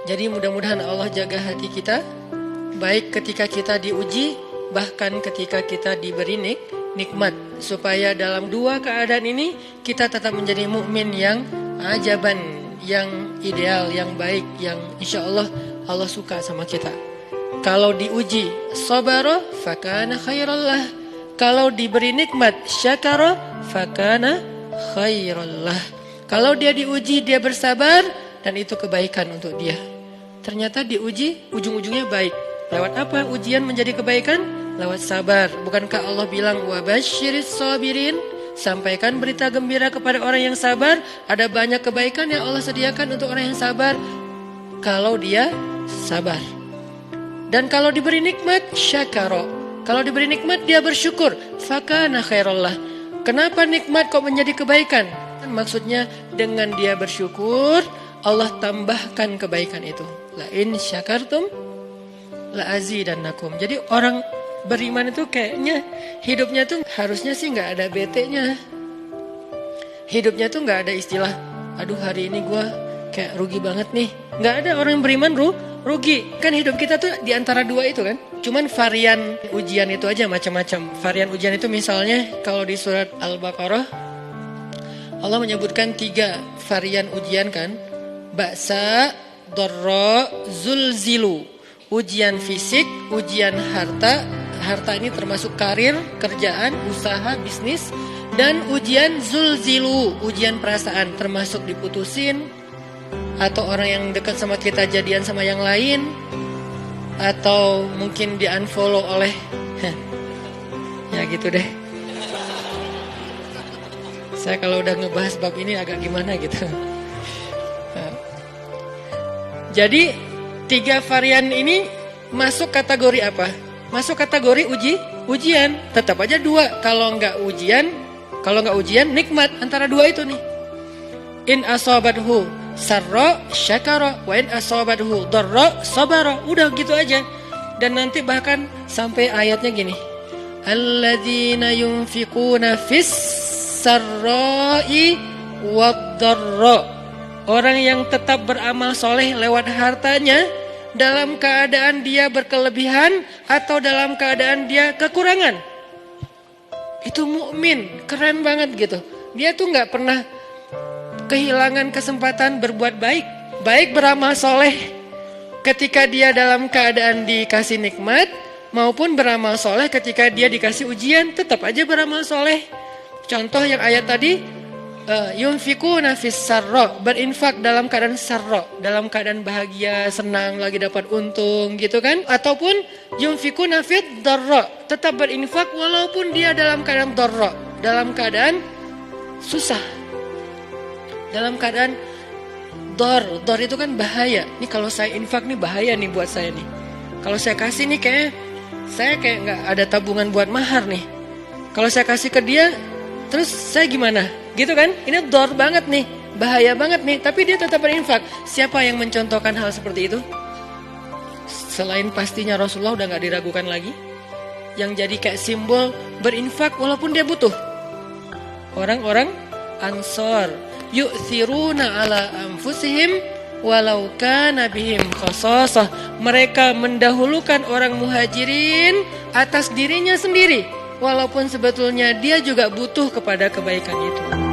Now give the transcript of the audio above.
Jadi mudah-mudahan Allah jaga hati kita, baik ketika kita diuji, bahkan ketika kita diberi nikmat, supaya dalam dua keadaan ini kita tetap menjadi mukmin yang ajaban, yang ideal, yang baik, yang insya Allah Allah suka sama kita. Kalau diuji sabara fakana khairallah, kalau diberi nikmat syakara fakana khairallah. Kalau dia diuji dia bersabar dan itu kebaikan untuk dia. Ternyata diuji ujung-ujungnya baik. Lewat apa ujian menjadi kebaikan? Lewat sabar. Bukankah Allah bilang wabasyiris sabirin? Sampaikan berita gembira kepada orang yang sabar. Ada banyak kebaikan yang Allah sediakan untuk orang yang sabar kalau dia sabar. Dan kalau diberi nikmat syakara. Kalau diberi nikmat dia bersyukur. Fakana khairallah. Kenapa nikmat kok menjadi kebaikan? Maksudnya dengan dia bersyukur Allah tambahkan kebaikan itu. La in syakartum la azidannakum. Jadi orang beriman itu kayaknya hidupnya tuh harusnya sih nggak ada bete-nya. Hidupnya tuh nggak ada istilah, aduh hari ini gue kayak rugi banget nih. Nggak ada orang yang beriman rugi. Kan hidup kita tuh di antara dua itu kan. Cuman varian ujian itu aja macam-macam. Varian ujian itu misalnya kalau di surat Al-Baqarah Allah menyebutkan 3 varian ujian kan. Ba'sa, dharra, zulzilu. Ujian fisik, ujian harta. Harta ini termasuk karir, kerjaan, usaha, bisnis. Dan ujian zulzilu, ujian perasaan, termasuk diputusin. Atau orang yang dekat sama kita jadian sama yang lain. Atau mungkin di unfollow oleh ya gitu deh. Saya kalau udah ngebahas bab ini agak gimana gitu. Jadi 3 varian ini masuk kategori apa? Masuk kategori ujian. Tetap aja 2. Kalau nggak ujian nikmat. Antara 2 itu nih. In asabathu sarra syakara wa in asabathu dharra sabara. Udah gitu aja. Dan nanti bahkan sampai ayatnya gini. Alladzina yunfiquna fis sarra'i wad-dharra. Orang yang tetap beramal soleh lewat hartanya dalam keadaan dia berkelebihan atau dalam keadaan dia kekurangan. Itu mukmin, keren banget gitu. Dia tuh nggak pernah kehilangan kesempatan berbuat baik. Baik beramal soleh ketika dia dalam keadaan dikasih nikmat, maupun beramal soleh ketika dia dikasih ujian, tetap aja beramal soleh. Contoh yang ayat tadi, yunfikuna fis sarra, berinfak dalam keadaan sarra, dalam keadaan bahagia, senang, lagi dapat untung gitu kan. Ataupun yunfikuna fid dharra, tetap berinfak walaupun dia dalam keadaan dharra, dalam keadaan susah, dalam keadaan dor itu kan bahaya. Nih kalau saya infak nih bahaya nih buat saya nih. Kalau saya kasih nih saya kayak nggak ada tabungan buat mahar nih. Kalau saya kasih ke dia, terus saya gimana? Gitu kan? Ini dor banget nih, bahaya banget nih. Tapi dia tetap berinfak. Siapa yang mencontohkan hal seperti itu? Selain pastinya Rasulullah udah nggak diragukan lagi. Yang jadi kayak simbol berinfak walaupun dia butuh. Orang-orang Ansor, yu'thiruna ala anfusihim walau kana bihim khasasah. Mereka mendahulukan orang muhajirin atas dirinya sendiri, walaupun sebetulnya dia juga butuh kepada kebaikan itu.